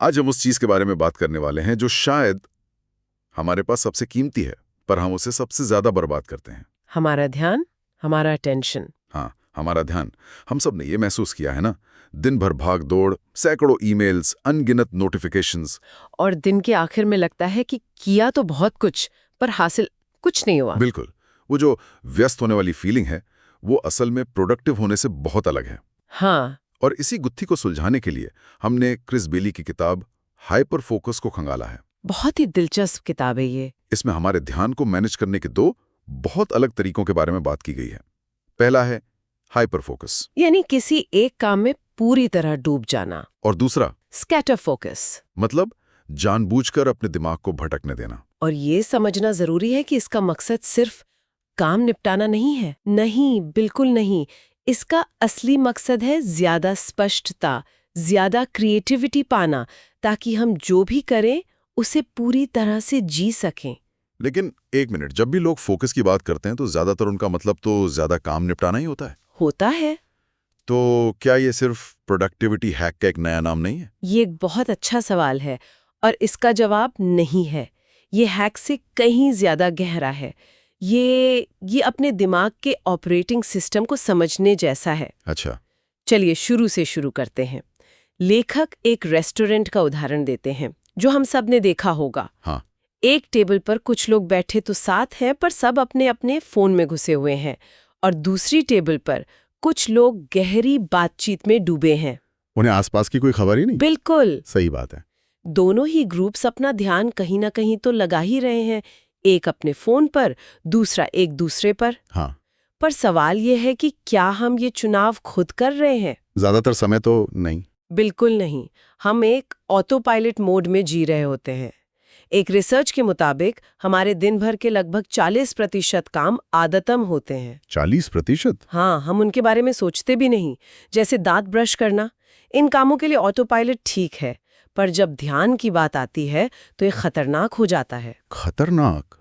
आज हम उस चीज के बारे में बात करने वाले हैं जो शायद हमारे पास सबसे कीमती है, पर हम उसे सबसे ज्यादा बर्बाद करते हैं। हमारा ध्यान, हमारा अटेंशन। हाँ, हमारा ध्यान। हम सब ने ये महसूस किया है ना, दिन भर भाग दौड़, सैकड़ों ईमेल्स, अनगिनत नोटिफिकेशंस। और दिन के आखिर में लगता है कि किया तो बहुत कुछ, पर हासिल कुछ नहीं हुआ। बिल्कुल। वो जो व्यस्त होने वाली फीलिंग है, वो असल में प्रोडक्टिव होने से बहुत अलग है। हाँ। और इसी गुत्थी को सुलझाने के लिए हमने क्रिस बेली की किताब हाइपर फोकस को खंगाला है। बहुत ही दिलचस्प किताब है ये। इसमें हमारे ध्यान को मैनेज करने के दो बहुत अलग तरीकों के बारे में बात की गई है। पहला है हाइपर फोकस, यानी किसी एक काम में पूरी तरह डूब जाना। और दूसरा स्कैटर फोकस, मतलब जानबूझकर अपने दिमाग को भटकने देना। और ये समझना जरूरी है कि इसका मकसद सिर्फ काम निपटाना नहीं है। नहीं, बिल्कुल नहीं। इसका असली मकसद है ज्यादा स्पष्टता, ज्यादा क्रिएटिविटी पाना, ताकि हम जो भी करें उसे पूरी तरह से जी सकें। लेकिन एक मिनट, जब भी लोग फोकस की बात करते हैं तो ज्यादातर उनका मतलब तो ज्यादा काम निपटाना ही होता है। होता है। तो क्या ये सिर्फ प्रोडक्टिविटी हैक का एक नया नाम नहीं है? ये एक बहुत अच्छा सवाल है, और इसका जवाब नहीं है। ये हैक से कहीं ज्यादा गहरा है। ये अपने दिमाग के ऑपरेटिंग सिस्टम को समझने जैसा है। अच्छा। चलिए शुरू से शुरू करते हैं। लेखक एक रेस्टोरेंट का उदाहरण देते हैं, जो हम सब ने देखा होगा। हाँ। एक टेबल पर कुछ लोग बैठे तो साथ हैं, पर सब अपने अपने फोन में घुसे हुए हैं। और दूसरी टेबल पर कुछ लोग गहरी बातचीत में डूबे हैं। उन्हें आसपास की कोई खबर ही नहीं। बिल्कुल सही बात है। दोनों ही ग्रुप्स अपना ध्यान कहीं ना कहीं तो लगा ही रहे हैं, एक अपने फोन पर, दूसरा एक दूसरे पर। हाँ। पर सवाल यह है कि क्या हम ये चुनाव खुद कर रहे हैं? ज्यादातर समय तो नहीं। बिल्कुल नहीं। हम एक ऑटो पायलट मोड में जी रहे होते हैं। एक रिसर्च के मुताबिक हमारे दिन भर के लगभग 40% काम आदतन होते हैं। 40%? हाँ, हम उनके बारे में सोचते भी नहीं। जैसे दांत ब्रश करना, इन कामों के लिए ऑटो पायलट ठीक है, पर जब ध्यान की बात आती है तो ये खतरनाक हो जाता है। खतरनाक?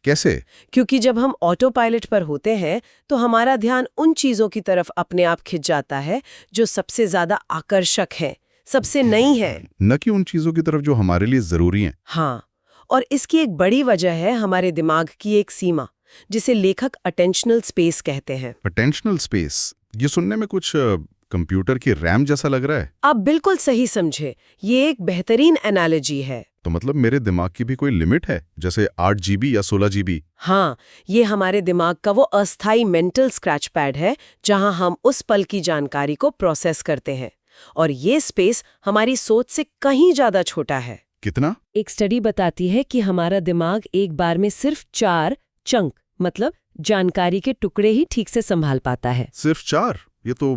कैसे? क्योंकि जब हम ऑटो पायलट पर होते हैं तो हमारा ध्यान उन चीजों की तरफ अपने आप खिंच जाता है जो सबसे ज्यादा आकर्षक है, सबसे नई है, न कि उन चीजों की तरफ जो हमारे लिए जरूरी हैं। हाँ, और इसकी एक बड़ी वजह है हमारे दिमाग की एक सीमा, जिसे लेखक अटेंशनल स्पेस कहते हैं। अटेंशनल स्पेस, ये सुनने में कुछ कंप्यूटर की रैम जैसा लग रहा है। आप बिल्कुल सही समझे। ये एक बेहतरीन एनालॉजी है। तो मतलब मेरे दिमाग की भी कोई लिमिट है, जैसे 8 GB या 16 GB? हाँ, ये हमारे दिमाग का वो अस्थाई मेंटल स्क्रैच पैड है जहां हम उस पल की जानकारी को प्रोसेस करते हैं। और ये स्पेस हमारी सोच से कहीं ज्यादा छोटा है। कितना? एक स्टडी बताती है कि हमारा दिमाग एक बार में सिर्फ 4 चंक, मतलब जानकारी के टुकड़े ही ठीक से संभाल पाता है। सिर्फ 4? ये तो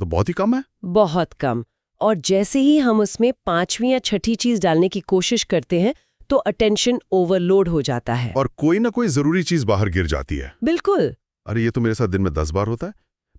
बहुत ही कम है। बहुत कम। और जैसे ही हम उसमें 5वीं या 6ठी चीज डालने की कोशिश करते हैं तो अटेंशन ओवरलोड हो जाता है और कोई ना कोई जरूरी चीज बाहर गिर जाती है। बिल्कुल। अरे ये तो मेरे साथ दिन में 10 बार होता है।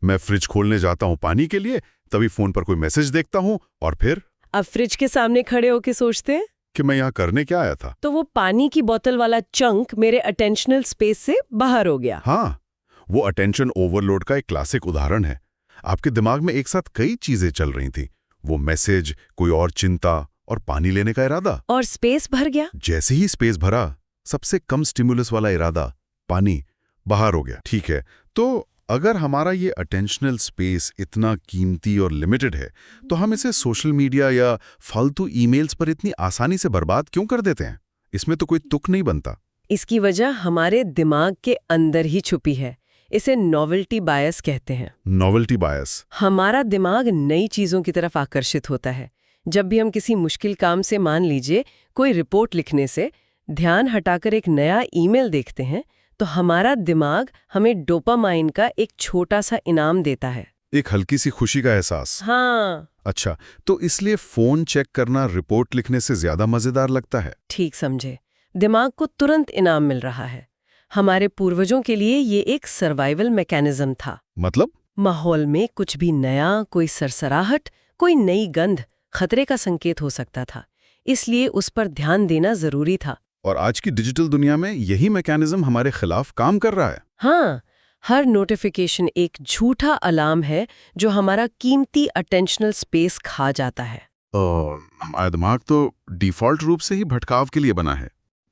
मैं फ्रिज खोलने जाता हूँ पानी के लिए, तभी फोन पर कोई मैसेज देखता हूँ, और फिर अब फ्रिज के सामने खड़े होके सोचते हैं कि मैं यहाँ करने क्या आया था। तो वो पानी की बोतल वाला चंक मेरे अटेंशनल स्पेस से बाहर हो गया। हाँ, वो अटेंशन ओवरलोड का एक क्लासिक उदाहरण है। आपके दिमाग में एक साथ कई चीजें चल रही थी, वो मैसेज, कोई और चिंता, और पानी लेने का इरादा, और स्पेस भर गया। जैसे ही स्पेस भरा, सबसे कम स्टिमुलस वाला इरादा, पानी, बाहर हो गया। ठीक है, तो अगर हमारा ये अटेंशनल स्पेस इतना कीमती और लिमिटेड है, तो हम इसे सोशल मीडिया या फालतू ईमेल्स पर इतनी आसानी से बर्बाद क्यों कर देते हैं? इसमें तो कोई तुक नहीं बनता। इसकी वजह हमारे दिमाग के अंदर ही छुपी है। इसे नॉवेल्टी बायस कहते हैं। नॉवेल्टी बायस? हमारा दिमाग नई चीजों की तरफ आकर्षित होता है। जब भी हम किसी मुश्किल काम से, मान लीजिए कोई रिपोर्ट लिखने से, ध्यान हटाकर एक नया ईमेल देखते हैं, तो हमारा दिमाग हमें डोपामाइन का एक छोटा सा इनाम देता है। एक हल्की सी खुशी का एहसास। हाँ। अच्छा, तो इसलिए फोन चेक करना रिपोर्ट लिखने से ज्यादा मजेदार लगता है? ठीक समझे। दिमाग को तुरंत इनाम मिल रहा है। हमारे पूर्वजों के लिए ये एक सर्वाइवल मैकेनिज्म था। मतलब? माहौल में कुछ भी नया, कोई सरसराहट, कोई नई गंध खतरे का संकेत हो सकता था, इसलिए उस पर ध्यान देना जरूरी था। और आज की डिजिटल दुनिया में यही मैकेनिज्म हमारे खिलाफ काम कर रहा है। हाँ, हर नोटिफिकेशन एक झूठा अलार्म है जो हमारा कीमती अटेंशनल स्पेस खा जाता है। हमारा दिमाग तो डिफ़ॉल्ट रूप से ही भटकाव के लिए बना है।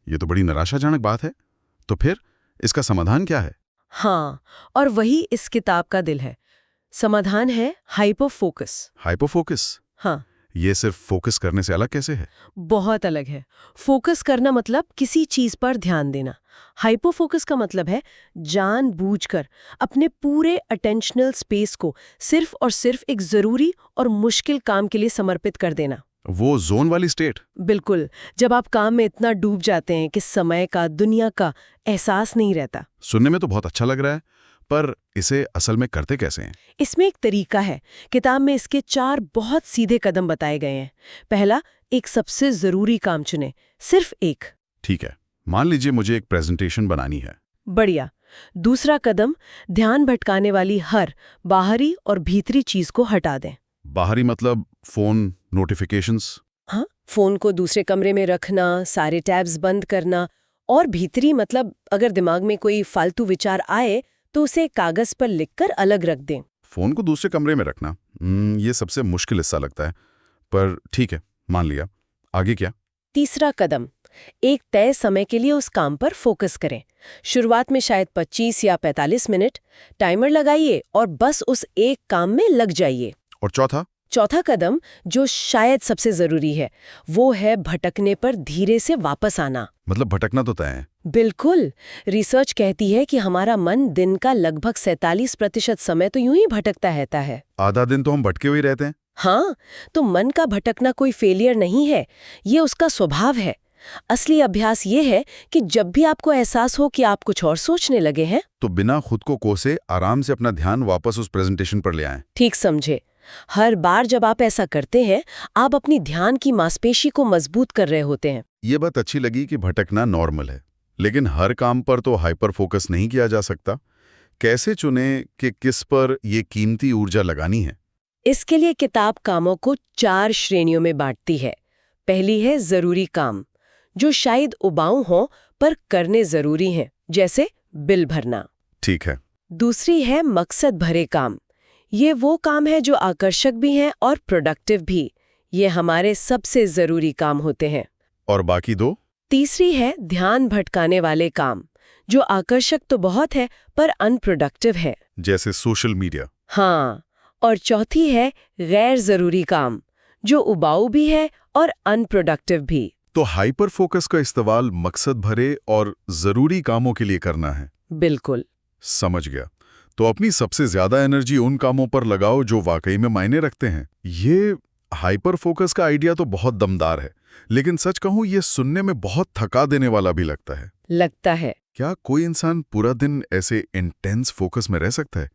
ये तो बड़ी निराशाजनक बात है। तो फिर इसका समाधान क्या है? हाँ, और वही इस किताब का दिल है। समाधान है हाइपर फोकस। हाइपोफोकस? हाँ, ये सिर्फ फोकस करने से अलग कैसे है? बहुत अलग है। फोकस करना मतलब किसी चीज पर ध्यान देना। हाइपर फोकस का मतलब है जानबूझकर अपने पूरे अटेंशनल स्पेस को सिर्फ और सिर्फ एक जरूरी और मुश्किल काम के लिए समर्पित कर देना। वो जोन वाली स्टेट? बिल्कुल, जब आप काम में इतना डूब जाते हैं कि समय का, दुनिया का एहसास नहीं रहता। सुनने में तो बहुत अच्छा लग रहा है, पर इसे असल में करते कैसे हैं? इसमें एक तरीका है। किताब में इसके 4 बहुत सीधे कदम बताए गए हैं। पहला, एक सबसे जरूरी काम चुनें, सिर्फ एक। ठीक है, मान लीजिए मुझे एक प्रेजेंटेशन बनानी है। बढ़िया। दूसरा कदम, ध्यान भटकाने वाली हर बाहरी और भीतरी चीज को हटा दें। बाहरी मतलब फोन, नोटिफिकेशंस? हाँ, फोन को दूसरे कमरे में रखना, सारे टैब्स बंद करना। और भीतरी मतलब अगर दिमाग में कोई फालतू विचार आए तो उसे कागज पर लिखकर अलग रख दें। फोन को दूसरे कमरे में रखना, ये सबसे मुश्किल हिस्सा लगता है, पर ठीक है, मान लिया। आगे क्या? तीसरा कदम, एक तय समय के लिए उस काम पर फोकस करें। शुरुआत में शायद 25 या 45 मिनट टाइमर लगाइए और बस उस एक काम में लग जाइए। और चौथा? चौथा कदम, जो शायद सबसे जरूरी है, वो है भटकने पर धीरे से वापस आना। मतलब भटकना तो तय है। बिल्कुल। रिसर्च कहती है कि हमारा मन दिन का लगभग 47% समय तो यूं ही भटकता रहता है। आधा दिन तो हम भटके हुए रहते हैं। हाँ, तो मन का भटकना कोई फेलियर नहीं है, ये उसका स्वभाव है। असली अभ्यास ये है कि जब भी आपको एहसास हो कि आप कुछ और सोचने लगे हैं, तो बिना खुद को कोसे आराम से अपना ध्यान वापस उस प्रेजेंटेशन पर ले आएं। ठीक समझे। हर बार जब आप ऐसा करते हैं, आप अपनी ध्यान की मांसपेशी को मजबूत कर रहे होते हैं। ये बात अच्छी लगी कि भटकना नॉर्मल है, लेकिन हर काम पर तो हाइपर फोकस नहीं किया जा सकता। कैसे चुने कि किस पर ये कीमती ऊर्जा लगानी है? इसके लिए किताब कामों को 4 श्रेणियों में बांटती है। पहली है जरूरी काम, जो शायद उबाऊ हों पर करने जरूरी हैं, जैसे बिल भरना। ठीक है। दूसरी है मकसद भरे काम। ये वो काम है जो आकर्षक भी हैं और प्रोडक्टिव भी। ये हमारे सबसे जरूरी काम होते हैं। और बाकी दो? तीसरी है ध्यान भटकाने वाले काम, जो आकर्षक तो बहुत है पर अनप्रोडक्टिव है। जैसे सोशल मीडिया? हाँ, और चौथी है गैर जरूरी काम, जो उबाऊ भी है और अनप्रोडक्टिव भी। तो हाइपर फोकस का इस्तेमाल मकसद भरे और जरूरी कामों के लिए करना है। बिल्कुल। समझ गया। तो अपनी सबसे ज्यादा एनर्जी उन कामों पर लगाओ जो वाकई में मायने रखते हैं। ये हाइपर फोकस का आइडिया तो बहुत दमदार है, लेकिन सच कहूं ये सुनने में बहुत थका देने वाला भी लगता है। क्या कोई इंसान पूरा दिन ऐसे इंटेंस फोकस में रह सकता है?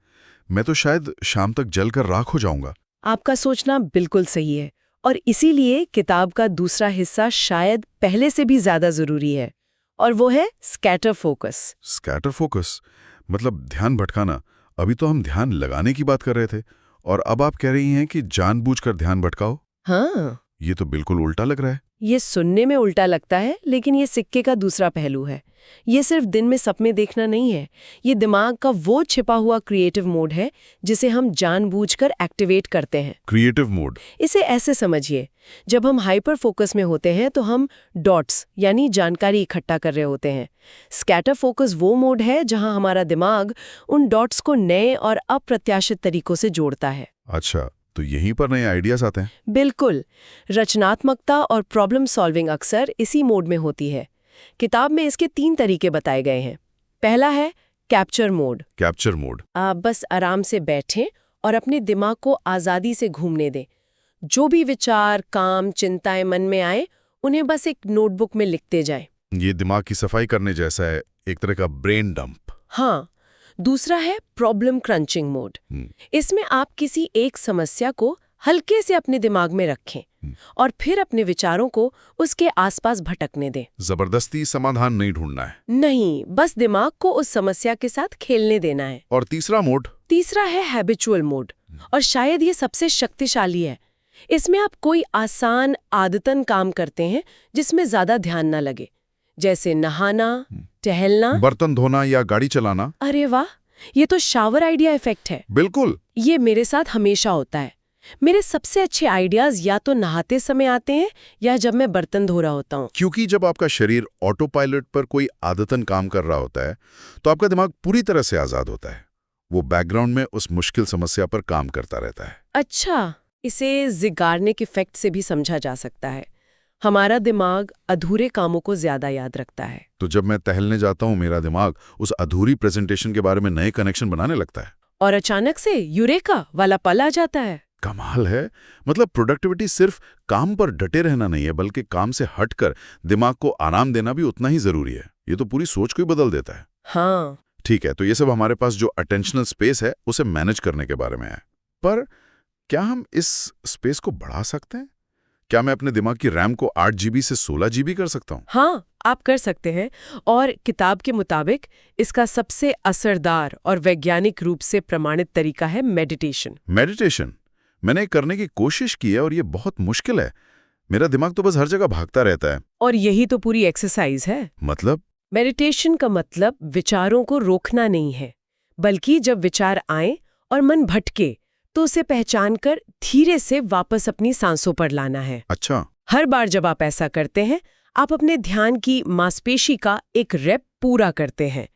मैं तो शायद शाम तक जलकर राख हो जाऊंगा। आपका सोचना बिल्कुल सही है, और इसीलिए किताब का दूसरा हिस्सा शायद पहले से भी ज्यादा जरूरी है, और वो है स्कैटर फोकस। स्कैटर फोकस मतलब ध्यान भटकाना। अभी तो हम ध्यान लगाने की बात कर रहे थे, और अब आप कह रही हैं कि जानबूझकर ध्यान भटकाओ। हाँ, ये तो बिल्कुल उल्टा लग रहा है। ये सुनने में उल्टा लगता है, लेकिन ये सिक्के का दूसरा पहलू है। ये सिर्फ दिन में सपने देखना नहीं है, ये दिमाग का वो छिपा हुआ क्रिएटिव मोड है जिसे हम जानबूझकर एक्टिवेट करते हैं। Creative mode? इसे ऐसे समझिए, जब हम हाइपर फोकस में होते हैं तो हम डॉट्स यानी जानकारी इकट्ठा कर रहे होते हैं। स्कैटर फोकस वो मोड है जहां हमारा दिमाग उन डॉट्स को नए और अप्रत्याशित तरीकों से जोड़ता है। अच्छा, तो यहीं पर नए आइडियाज आते हैं। बिल्कुल। रचनात्मकता और प्रॉब्लम सॉल्विंग अक्सर इसी मोड में होती है। किताब में इसके 3 तरीके बताए गए हैं। पहला है कैप्चर मोड। Capture mode? आप बस आराम से बैठें और अपने दिमाग को आज़ादी से घूमने दें। जो भी विचार, काम, चिंताएं मन में आए, उन्हें बस एक नोटबुक में लिखते जाएं। ये दिमाग की सफाई करने जैसा है, एक तरह का ब्रेन डंप। हाँ। दूसरा है प्रॉब्लम क्रंचिंग मोड। इसमें आप किसी एक समस्या को हल्के से अपने दिमाग में रखें और फिर अपने विचारों को उसके आसपास भटकने दें। जबरदस्ती समाधान नहीं ढूंढना है। नहीं, बस दिमाग को उस समस्या के साथ खेलने देना है। और तीसरा मोड? तीसरा है हैबिचुअल मोड, और शायद ये सबसे शक्तिशाली है। इसमें आप कोई आसान आदतन काम करते हैं जिसमें ज्यादा ध्यान न लगे, जैसे नहाना, टहलना, बर्तन धोना या गाड़ी चलाना। अरे वाह, ये तो शावर आइडिया इफेक्ट है। बिल्कुल। ये मेरे साथ हमेशा होता है। मेरे सबसे अच्छे आइडियाज या तो नहाते समय आते हैं या जब मैं बर्तन धो रहा होता हूँ। क्योंकि जब आपका शरीर ऑटो पायलट पर कोई आदतन काम कर रहा होता है तो आपका दिमाग पूरी तरह से आजाद होता है। वो बैकग्राउंड में उस मुश्किल समस्या पर काम करता रहता है। अच्छा, इसे ज़िगार्निक इफेक्ट से भी समझा जा सकता है। हमारा दिमाग अधूरे कामों को ज्यादा याद रखता है। तो जब मैं टहलने जाता हूँ मेरा दिमाग उस अधूरी प्रेजेंटेशन के बारे में नए कनेक्शन बनाने लगता है और अचानक से यूरेका वाला पल आ जाता है। कमाल है। मतलब प्रोडक्टिविटी सिर्फ काम पर डटे रहना नहीं है, बल्कि काम से हटकर दिमाग को आराम देना भी उतना ही जरूरी है। ये तो पूरी सोच को ही बदल देता है। हाँ, ठीक है, तो ये सब हमारे पास जो अटेंशनल स्पेस है उसे मैनेज करने के बारे में है। पर क्या हम इस स्पेस को बढ़ा सकते हैं? क्या मैं अपने दिमाग की रैम को 8 GB से 16 GB कर सकता हूँ? हाँ, आप कर सकते हैं। और किताब के मुताबिक इसका सबसे असरदार और वैज्ञानिक रूप से प्रमाणित तरीका है मेडिटेशन। मेडिटेशन मैंने करने की कोशिश की है और ये बहुत मुश्किल है। मेरा दिमाग तो बस हर जगह भागता रहता है। और यही तो पूरी एक्सरसाइज है। मतलब? मेडिटेशन का मतलब विचारों को रोकना नहीं है, बल्कि जब विचार आए और मन भटके तो उसे पहचानकर धीरे से वापस अपनी सांसों पर लाना है। अच्छा। हर बार जब आप ऐसा करते हैं, आप अपने ध्यान की मांसपेशी का एक रेप पूरा करते हैं।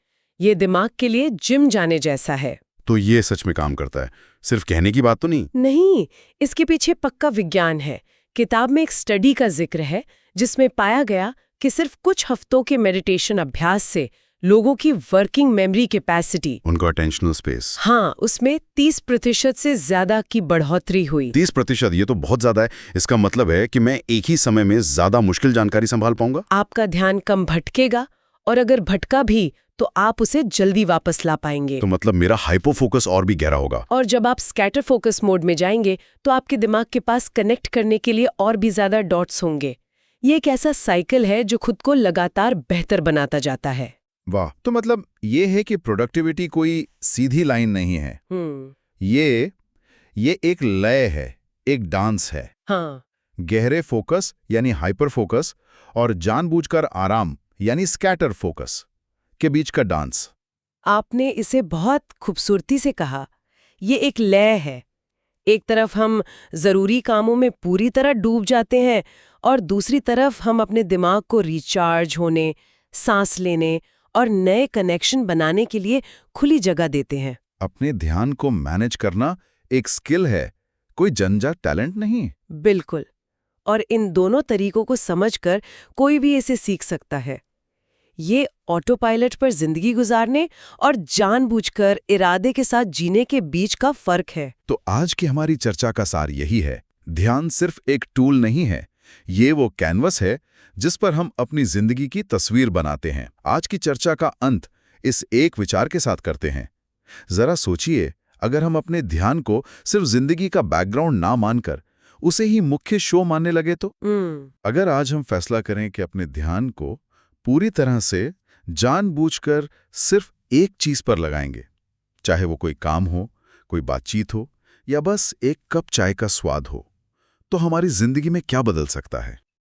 ये दिमाग के लिए जिम जाने जैसा है। तो ये सच में काम करता है, सिर्फ कहने की बात तो नहीं? नहीं, इसके पीछे पक्का विज्ञान है। किताब में एक स्टडी का जिक्र है जिसमें पाया गया कि सिर्फ कुछ हफ्तों के मेडिटेशन अभ्यास से लोगों की वर्किंग मेमोरी कैपेसिटी, उनका अटेंशनल स्पेस, हाँ, उसमें 30% से ज्यादा की बढ़ोतरी हुई। 30%? ये तो बहुत ज्यादा है। इसका मतलब है कि मैं एक ही समय में ज्यादा मुश्किल जानकारी संभाल पाऊंगा। आपका ध्यान कम भटकेगा और अगर भटका भी तो आप उसे जल्दी वापस ला पाएंगे। तो मतलब मेरा हाइपो फोकस और भी गहरा होगा। और जब आप स्कैटर फोकस मोड में जाएंगे तो आपके दिमाग के पास कनेक्ट करने के लिए और भी ज्यादा डॉट्स होंगे। ये एक ऐसा साइकिल है जो खुद को लगातार बेहतर बनाता जाता है। वाह, तो मतलब ये है कि प्रोडक्टिविटी कोई सीधी लाइन नहीं है। ये एक लय है, एक डांस है। हाँ, गहरे फोकस यानी हाइपर फोकस और जानबूझकर आराम यानी स्कैटर फोकस के बीच का डांस। आपने इसे बहुत खूबसूरती से कहा। ये एक लय है। एक तरफ हम जरूरी कामों में पूरी तरह डूब जाते हैं और दूसरी तरफ हम अपने दिमाग को रिचार्ज होने, सांस लेने और नए कनेक्शन बनाने के लिए खुली जगह देते हैं। अपने ध्यान को मैनेज करना एक स्किल है, कोई जंजा टैलेंट नहीं। बिल्कुल। और इन दोनों तरीकों को समझकर कोई भी इसे सीख सकता है। ये ऑटो पायलट पर जिंदगी गुजारने और जानबूझकर इरादे के साथ जीने के बीच का फर्क है। तो आज की हमारी चर्चा का सार यही है, ध्यान सिर्फ एक टूल नहीं है, ये वो कैनवस है जिस पर हम अपनी जिंदगी की तस्वीर बनाते हैं। आज की चर्चा का अंत इस एक विचार के साथ करते हैं। जरा सोचिए, अगर हम अपने ध्यान को सिर्फ जिंदगी का बैकग्राउंड ना मानकर उसे ही मुख्य शो मानने लगे तो? अगर आज हम फैसला करें कि अपने ध्यान को पूरी तरह से जानबूझकर सिर्फ एक चीज पर लगाएंगे, चाहे वो कोई काम हो, कोई बातचीत हो या बस एक कप चाय का स्वाद हो, तो हमारी जिंदगी में क्या बदल सकता है?